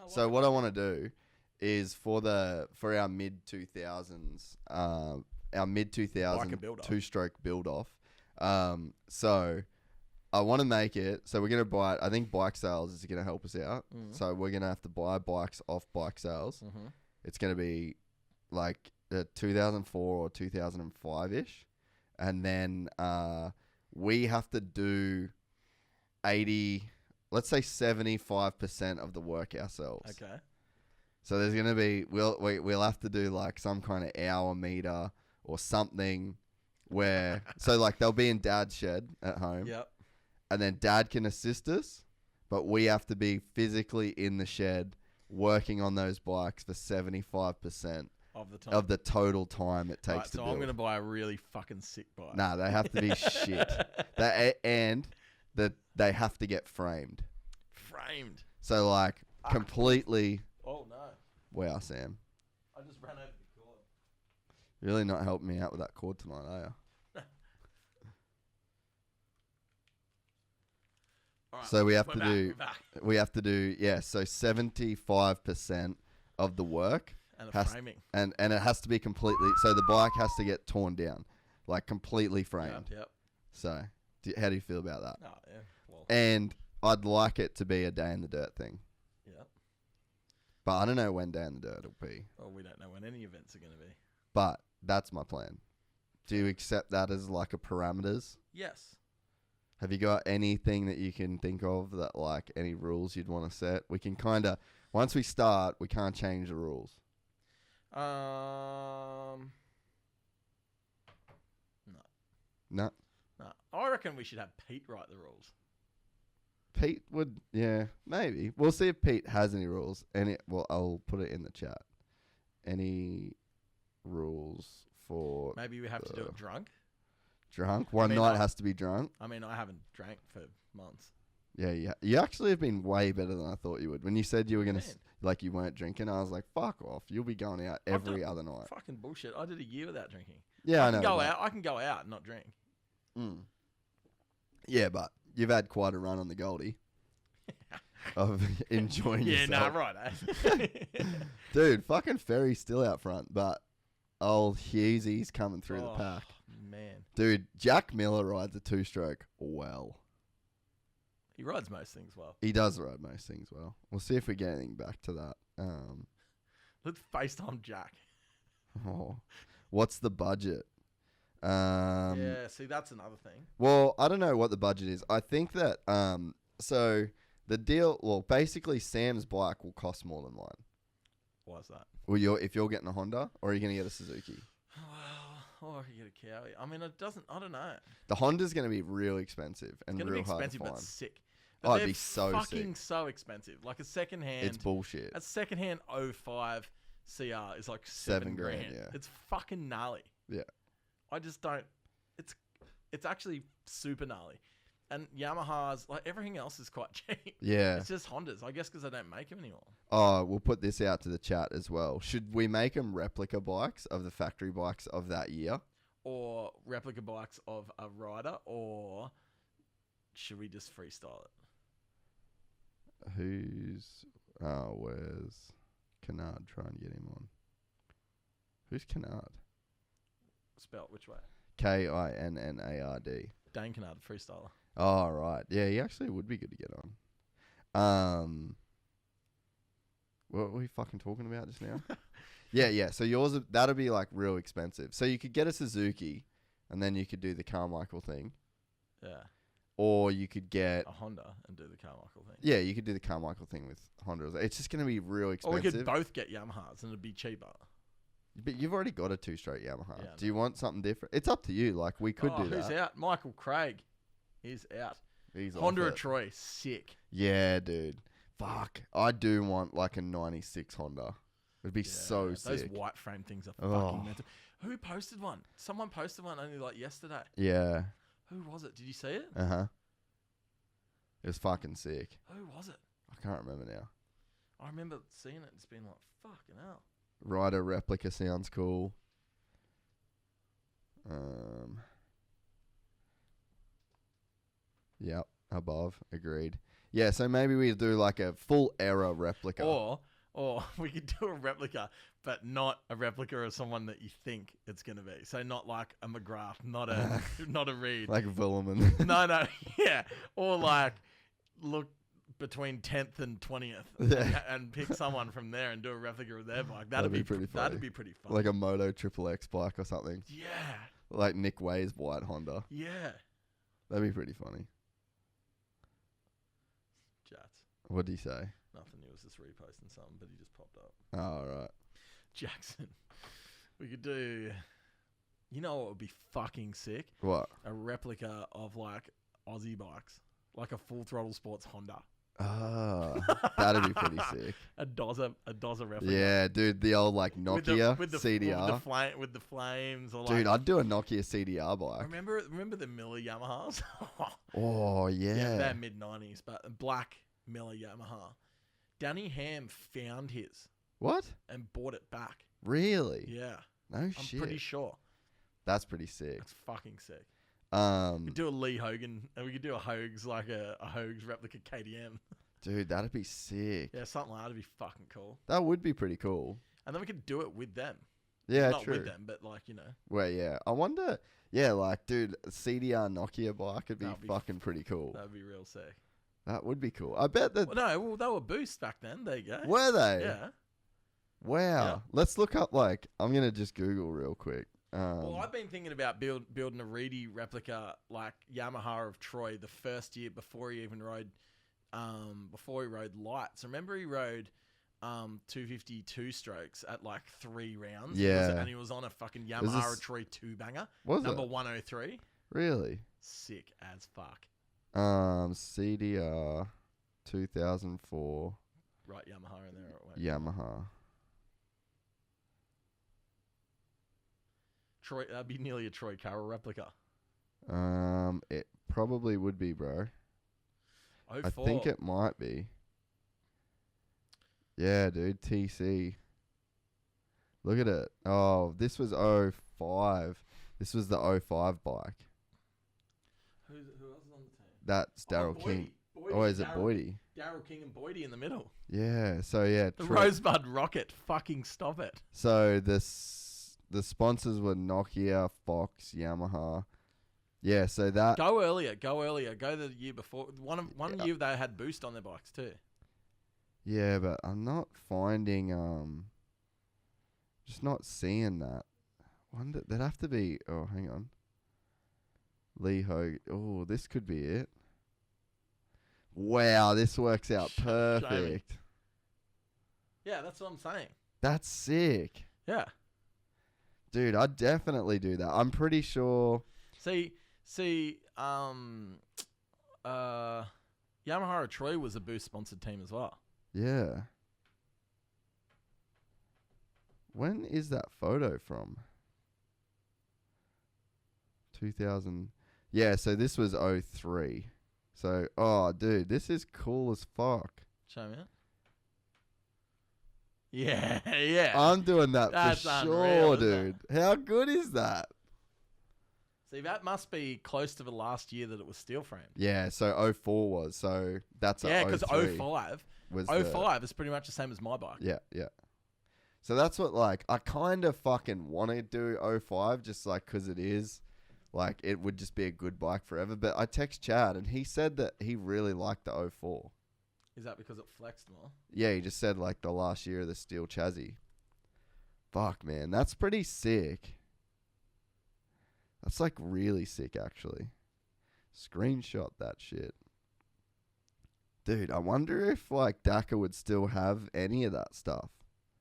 So what I want to do is for our mid 2000s, our mid 2000 two-stroke build off. So I want to make it. So we're gonna buy it. I think bike sales is gonna help us out. So we're gonna have to buy bikes off bike sales. It's gonna be like the 2004 or 2005 ish, and then we have to do 80. Let's say 75% of the work ourselves. Okay. So there's gonna be we'll have to do like some kind of hour meter or something where so like they'll be in Dad's shed at home. Yep. And then Dad can assist us, but we have to be physically in the shed working on those bikes for 75% of the total time it takes to build. So I'm gonna buy a really fucking sick bike. Nah, they have to be shit. They have to get framed. Framed. So like completely. Oh no. Wow, Sam. I just ran over the cord. Really not helping me out with that cord tonight, are you? Right, so we have to do so 75% of the work and the framing. And it has to be completely, so the bike has to get torn down, like completely framed. Yep. So how do you feel about that? Oh, yeah. Well. And I'd like it to be a day in the dirt thing. Yep. But I don't know when day in the dirt will be. Well, we don't know when any events are going to be. But that's my plan. Do you accept that as like a parameters? Yes. Have you got anything that you can think of that like any rules you'd want to set? We can kind of, once we start, we can't change the rules. No. No. No. I reckon we should have Pete write the rules. Pete would, yeah, maybe. We'll see if Pete has any rules. Well, I'll put it in the chat. Any rules for... Maybe we have to do it drunk. Drunk? One night has to be drunk? I mean, I haven't drank for months. Yeah. You actually have been way better than I thought you would. When you said you were going to, like you weren't drinking, I was like, fuck off. You'll be going out every other night. Fucking bullshit. I did a year without drinking. Yeah, I know. I can go out and not drink. Yeah, but you've had quite a run on the Goldie of enjoying yourself. Yeah, right, Dude, fucking Ferry's still out front, but old Hughesy's coming through the pack. Man. Dude, Jack Miller rides a two-stroke well. He rides most things well. He does ride most things well. We'll see if we get anything back to that. Let's FaceTime Jack. What's the budget? Yeah, see, that's another thing. Well, I don't know what the budget is. I think that, so the deal, well, basically Sam's bike will cost more than mine. Why is that? Well, if you're getting a Honda, or are you going to get a Suzuki? Well, or you get a Cowie. I mean, I don't know. The Honda's going to be real expensive and real hard to find. It's going to be expensive, but sick. But it'd be so fucking sick. so expensive. Like a secondhand. It's bullshit. A secondhand 05 CR is like $7 grand. Yeah. It's fucking gnarly. Yeah. I just don't. It's actually super gnarly. And Yamaha's, like everything else is quite cheap. Yeah. It's just Hondas, I guess, because they don't make them anymore. Oh, we'll put this out to the chat as well. Should we make them replica bikes of the factory bikes of that year? Or replica bikes of a rider? Or should we just freestyle it? Where's Kennard? Try and get him on. Who's Kennard? Spelt which way? Kinnard. Dane Kennard, freestyler. Oh, right. Yeah, he actually would be good to get on. What were we fucking talking about just now? Yeah. So yours, that'll be like real expensive. So you could get a Suzuki and then you could do the Carmichael thing. Yeah. Or you could get a Honda and do the Carmichael thing. Yeah, you could do the Carmichael thing with Honda. It's just going to be real expensive. Or we could both get Yamahas and it'd be cheaper. But you've already got a two-stroke Yamaha. Yeah, do you want something different? It's up to you. Like, we could do that. Who's out? Michael Craig. He's out. He's Honda of Troy. Sick. Yeah, dude. Fuck. I do want like a 96 Honda. It'd be so sick. Those white frame things are fucking mental. Who posted one? Someone posted one only like yesterday. Yeah. Who was it? Did you see it? Uh-huh. It was fucking sick. Who was it? I can't remember now. I remember seeing it and just being like, fucking hell. Rider replica sounds cool. Yep, above. Agreed. Yeah, so maybe we do like a full era replica. Or we could do a replica, but not a replica of someone that you think it's going to be. So not like a McGrath, not a Reed. Like Villeman. No, yeah. Or like look between 10th and 20th and pick someone from there and do a replica of their bike. That'd be pretty funny. That'd be pretty fun. Like a Moto Triple X bike or something. Yeah. Like Nick Way's white Honda. Yeah. That'd be pretty funny. Jats. What'd he say? Nothing. He was just reposting something, but he just popped up. Oh, right. Jackson. We could do... You know what would be fucking sick? What? A replica of like Aussie bikes. Like a full throttle sports Honda. Oh, that'd be pretty sick. A Dozer replica. Yeah, dude, the old like Nokia with the CDR. With the flames. Or Dude, like, I'd do a Nokia CDR bike. Remember the Miller Yamahas? Oh, yeah. They're mid-90s, but a black Miller Yamaha. Danny Ham found his. What? And bought it back. Really? Yeah. No I'm shit. pretty sure. That's pretty sick. That's fucking sick. We could do a Lee Hogan, and we could do a Hogs, like a Hogs replica KTM. Dude, that'd be sick. Yeah, something like that'd be fucking cool. That would be pretty cool. And then we could do it with them. Yeah, Not true. with them, but like, you know. Well, yeah. I wonder, yeah, like, dude, a CDR Nokia bike would be fucking pretty cool. That'd be real sick. That would be cool. I bet that... Well, they were Boost back then. There you go. Were they? Yeah. Wow. Yeah. Let's look up, like, I'm going to just Google real quick. Well, I've been thinking about building a Reedy replica like Yamaha of Troy the first year before he even rode lights. Remember he rode 252 strokes at like 3 rounds. Yeah. And he was on a fucking Yamaha of Troy 2-banger. Was number it? 103. Really? Sick as fuck. CDR 2004. Right, Yamaha in there. Wait. Yamaha. Troy, that'd be nearly a Troy Carroll replica. It probably would be, bro. 04. I think it might be. Yeah, dude, TC. Look at it. Oh, this was 05. This was the 05 bike. Who else is on the team? That's Daryl King. Boydie, Is it Boydie? Daryl King and Boydie in the middle. Yeah, so yeah. The Rosebud Rocket. Fucking stop it. So the sponsors were Nokia, Fox, Yamaha. Yeah, so that... Go earlier. Go the year before. One year they had Boost on their bikes too. Yeah, but I'm not finding... Just not seeing that. Wonder... There'd have to be... Oh, hang on. Lee Hogue. Oh, this could be it. Wow, this works out perfect. Yeah, that's what I'm saying. That's sick. Yeah. Dude, I'd definitely do that. I'm pretty sure... Yamaha Troy was a Boost sponsored team as well. Yeah. When is that photo from? 2000. Yeah, so this was 03. So, oh, dude, this is cool as fuck. Show me it. Yeah, yeah. I'm doing that That's for unreal, sure, dude. How good is that? See, that must be close to the last year that it was steel framed. Yeah, so 04 was. So that's yeah, because 05 was 05 is pretty much the same as my bike. Yeah, yeah. So that's what, like, I kind of fucking want to do 05 just, like, because it is, like, it would just be a good bike forever. But I text Chad, and he said that he really liked the 04. Is that because it flexed more? Yeah, he just said, like, the last year of the steel chassis. Fuck, man. That's pretty sick. That's, like, really sick, actually. Screenshot that shit. Dude, I wonder if, like, Dakar would still have any of that stuff.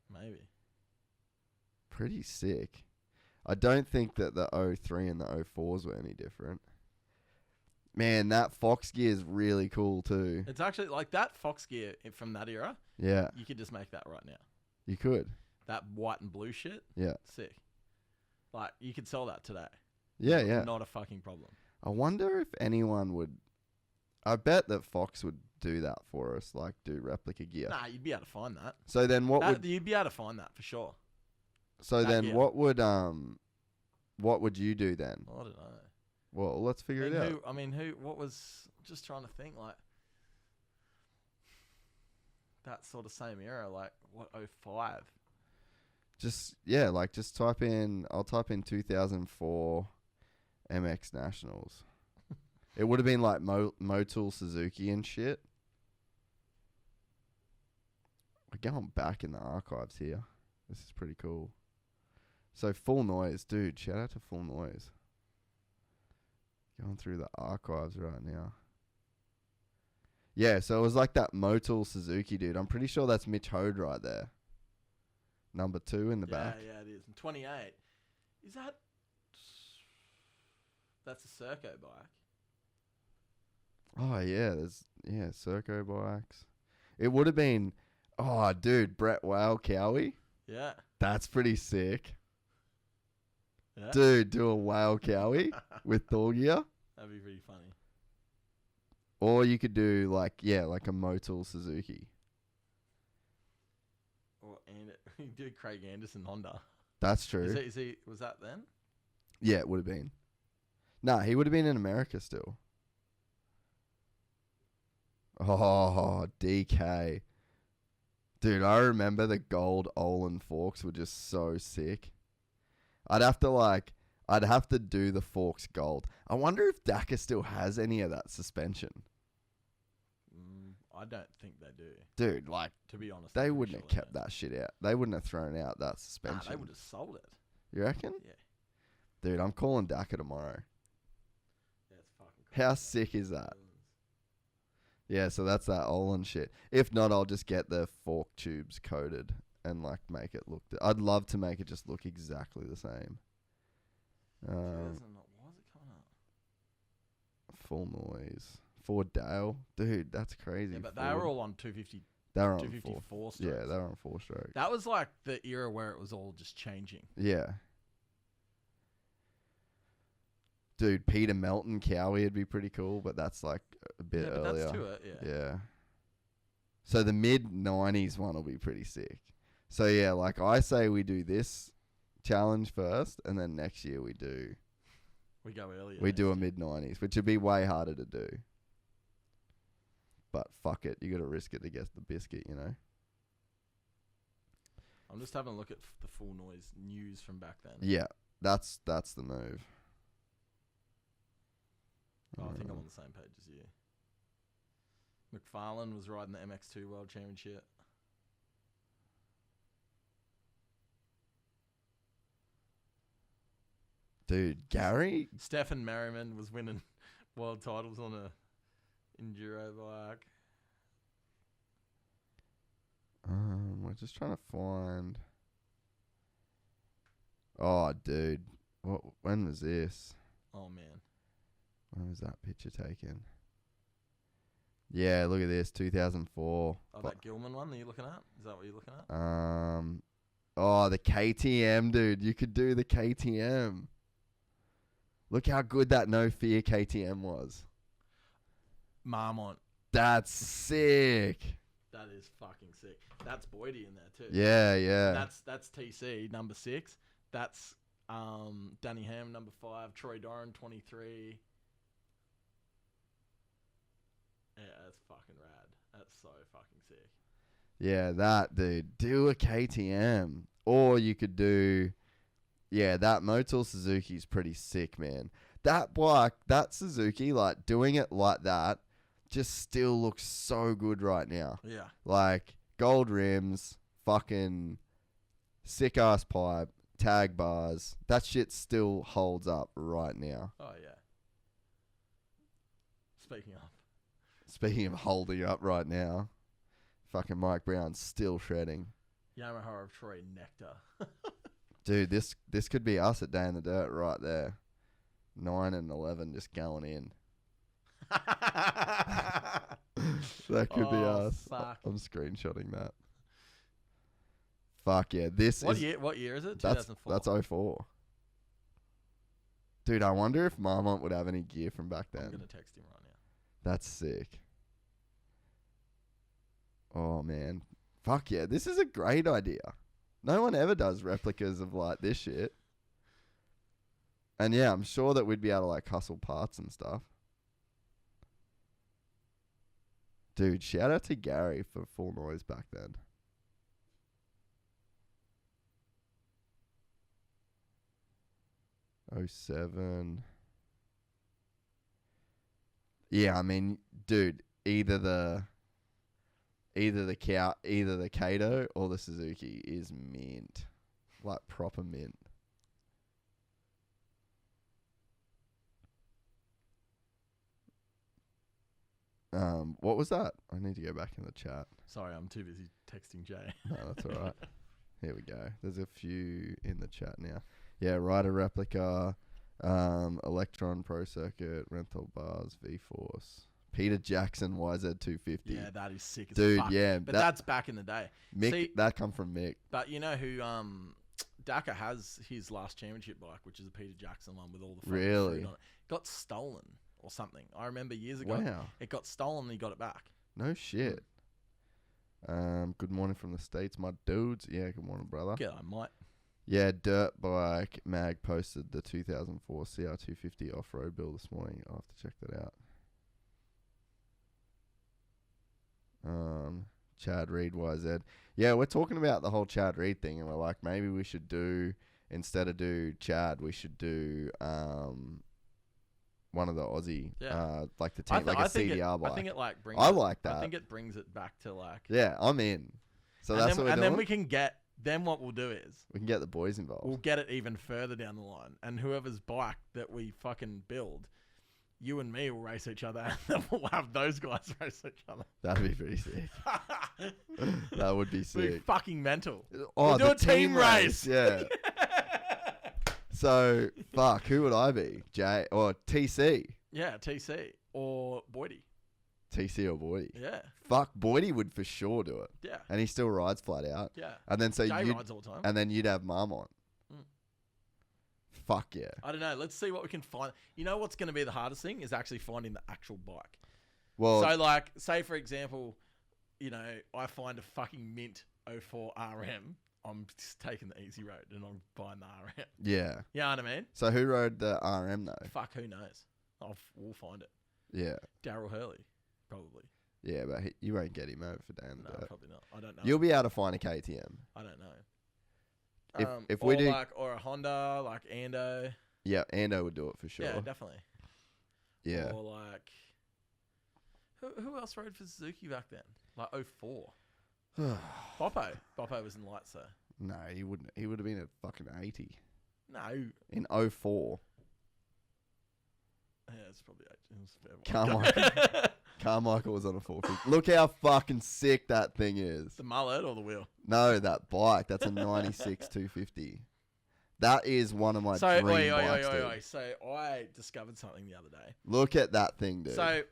Maybe. Pretty sick. I don't think that the 03 and the 04s were any different. Man, that Fox gear is really cool too. It's actually like that Fox gear from that era. Yeah. You could just make that right now. You could. That white and blue shit. Yeah. Sick. Like, you could sell that today. Yeah, yeah. Not a fucking problem. I wonder if anyone would... I bet that Fox would do that for us, like do replica gear. Nah, you'd be able to find that. So then You'd be able to find that for sure. So then what would you do then? I don't know. Well, let's figure it out. What was... Just trying to think, like... that sort of same era, like what 05. Just type in. I'll type in 2004 MX Nationals. It would have been like Motul Suzuki and shit. We're going back in the archives here. This is pretty cool. So Full Noise, dude. Shout out to Full Noise. Going through the archives right now. Yeah, so it was like that Motul Suzuki, dude. I'm pretty sure that's Mitch Hode right there. Number 2 in the back. Yeah, it is. And 28. Is that... That's a Serco bike. Oh, yeah. There's Serco bikes. It would have been... Oh, dude. Brett Wow Cowie. Yeah. That's pretty sick. Yeah. Dude, do a Wow Cowie with Thor gear. That'd be pretty funny. Or you could do like a Motul Suzuki. Or you do Craig Anderson Honda. That's true. Is he? Was that then? Yeah, it would have been. Nah, he would have been in America still. Oh, DK. Dude, I remember the gold Olin forks were just so sick. I'd have to do the forks gold. I wonder if Dakar still has any of that suspension. I don't think they do. Dude, like, to be honest, they wouldn't have kept that shit out. They wouldn't have thrown out that suspension. Nah, they would have sold it. You reckon? Yeah. Dude, I'm calling Dakar tomorrow. Yeah, it's fucking crazy. How sick is that? Yeah, so that's that Olin shit. If not, I'll just get the fork tubes coated and like make it look... I'd love to make it just look exactly the same. Why is it coming up? Full Noise. Ford Dale. Dude, that's crazy. Yeah, but they were all on 250. They were on 254 strokes. Yeah, they were on 4-stroke. That was like the era where it was all just changing. Yeah. Dude, Peter Melton Cowie would be pretty cool, but that's like a bit earlier. That's to it, Yeah. So the mid-90s one will be pretty sick. So yeah, like I say we do this challenge first, and then next year we go earlier. We do a mid-90s, which would be way harder to do. But fuck it, you got to risk it to get the biscuit, you know? I'm just having a look at the Full Noise news from back then. Yeah, that's the move. Oh, I think I'm on the same page as you. McFarlane was riding the MX2 World Championship. Dude, Gary? Stefan Merriman was winning world titles on a enduro bike. We're just trying to find... Oh, dude. When was this? Oh, man. When was that picture taken? Yeah, look at this, 2004. Oh, that Gilman one that you're looking at? Is that what you're looking at? Oh, the KTM, dude. You could do the KTM. Look how good that No Fear KTM was. Marmont. That's sick. That is fucking sick. That's Boydie in there too. Yeah, yeah. That's TC number 6. That's Danny Ham number 5. Troy Doran 23. Yeah, that's fucking rad. That's so fucking sick. Yeah, that dude. Do a KTM, or you could do. Yeah, that Motul Suzuki's pretty sick, man. That bike, that Suzuki, like doing it like that, just still looks so good right now. Yeah. Like gold rims, fucking sick ass pipe, tag bars. That shit still holds up right now. Oh yeah. Speaking of holding up right now, fucking Mike Brown's still shredding. Yamaha of Troy Nectar. Dude, this could be us at Day in the Dirt right there. 9 and 11 just going in. That could be us. Fuck. I'm screenshotting that. Fuck yeah. What year is it? 2004. That's 04. Dude, I wonder if Marmont would have any gear from back then. I'm going to text him right now. That's sick. Oh, man. Fuck yeah. This is a great idea. No one ever does replicas of like this shit. And yeah, I'm sure that we'd be able to like hustle parts and stuff. Dude, shout out to Gary for Full Noise back then. '07. Yeah, I mean, dude, either the Kato or the Suzuki is mint. Like proper mint. What was that? I need to go back in the chat. Sorry, I'm too busy texting Jay. No, that's all right. Here we go. There's a few in the chat now. Yeah, Rider Replica, Electron Pro Circuit, Rental Bars, V-Force, Peter Jackson YZ250. Yeah, that is sick as Dude, fuck. yeah. But that's back in the day. Mick, that come from Mick. But you know who Daka has his last championship bike, which is a Peter Jackson one with all the really fruit on it. Got stolen or something. I remember years ago. Wow. It got stolen and he got it back. No shit. Good morning from the States, my dudes. Yeah, good morning, brother. Yeah, I might. Yeah, Dirt Bike Mag posted the 2004 CR250 off-road build this morning. I'll have to check that out. Chad Reed YZ. Yeah, we're talking about the whole Chad Reed thing, and we're like, maybe we should do, instead of do Chad, we should do one of the Aussie, like the team, like a CDR bike. I think it like brings. I like that. I think it brings it back to like. Yeah, I'm in. So that's what we're doing. And then we can get. Then what we'll do is we can get the boys involved. We'll get it even further down the line, and whoever's bike that we fucking build, you and me will race each other, and then we'll have those guys race each other. That'd be pretty sick. That would be sick. Be fucking mental. Oh, we'll do a team race. Yeah. So fuck, who would I be? Jay or TC? Yeah, TC or Boydie. TC or Boydie? Yeah. Fuck, Boydie would for sure do it. Yeah. And he still rides flat out. Yeah. And then so Jay rides all the time. And then you'd have Mum on. Fuck yeah. I don't know. Let's see what we can find. You know what's going to be the hardest thing is actually finding the actual bike. Well, so like, say for example, you know, I find a fucking mint 04 RM. I'm just taking the easy road and I'm buying the RM. Yeah. You know what I mean? So who rode the RM though? Fuck, who knows? We'll find it. Yeah. Daryl Hurley, probably. Yeah, but you won't get him over for Dan. No, probably not. I don't know. You'll be able to find a KTM. I don't know. If we do, or a Honda, like Ando. Yeah, Ando would do it for sure. Yeah, definitely. Yeah. Or like, who else rode for Suzuki back then? Like 04. Boppo was in lights though. No, he wouldn't. He would have been at fucking 80. No. In 04. Yeah, it's probably 8. Carmichael was on a 450. Look how fucking sick that thing is. The mullet or the wheel? No, that bike. That's a 96 250. That is one of my dream bikes, dude. So I discovered something the other day. Look at that thing, dude. So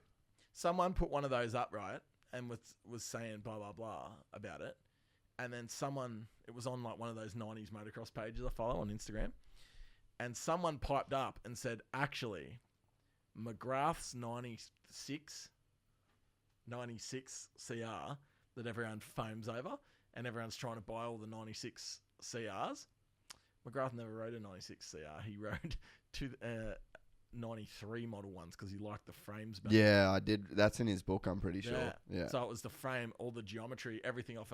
someone put one of those up, right? And was saying blah, blah, blah about it. And then it was on like one of those 90s motocross pages I follow on Instagram. And someone piped up and said, actually, McGrath's 96 CR that everyone foams over and everyone's trying to buy all the 96 CRs. McGrath never rode a 96 CR. He rode 93 model ones because he liked the frames better. Yeah, I did. That's in his book, I'm pretty sure. Yeah. So it was the frame, all the geometry, everything off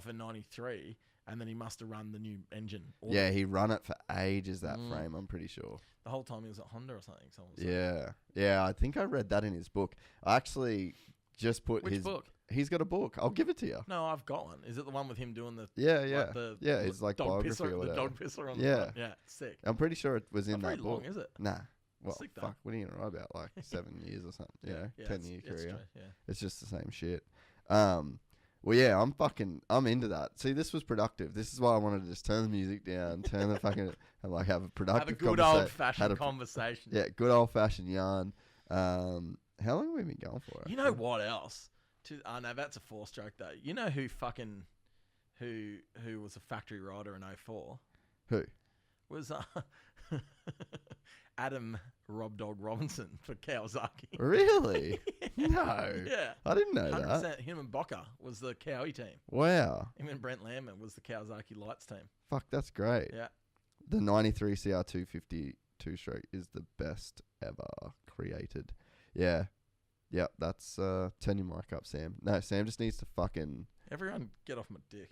a 93, and then he must have run the new engine. Yeah, he run it for ages, that frame, I'm pretty sure. The whole time he was at Honda or something. Yeah, I think I read that in his book. I actually just put Which book? He's got a book. I'll give it to you. No, I've got one. Is it the one with him doing the... Yeah. Like it's like biography or whatever. The dog pisser on the front. Yeah, sick. I'm pretty sure it was in that that book. book. Is it? Nah. Well, sick, fuck, what are you going to write about? Like 7 years or something, you know? 10-year career. True, yeah. It's just the same shit. Well, yeah, I'm into that. See, this was productive. This is why I wanted to just turn the music down, turn the fucking, and like have a productive conversation. Have a good old-fashioned conversation. Yeah, good old-fashioned yarn. How long have we been going for? You know what else? No, that's a 4-stroke though. You know who was a factory rider in 04? Who? Was Adam Rob Dog Robinson for Kawasaki. Really? No. Yeah. I didn't know 100%. that. Him and Bocker was the Cowie team. Wow. Him and Brent Lambert was the Kawasaki Lights team. Fuck, that's great. Yeah. The 93 CR250 2-stroke is the best ever created. Yeah. Yep, that's turn your mic up, Sam. No, Sam just needs to fucking. Everyone get off my dick.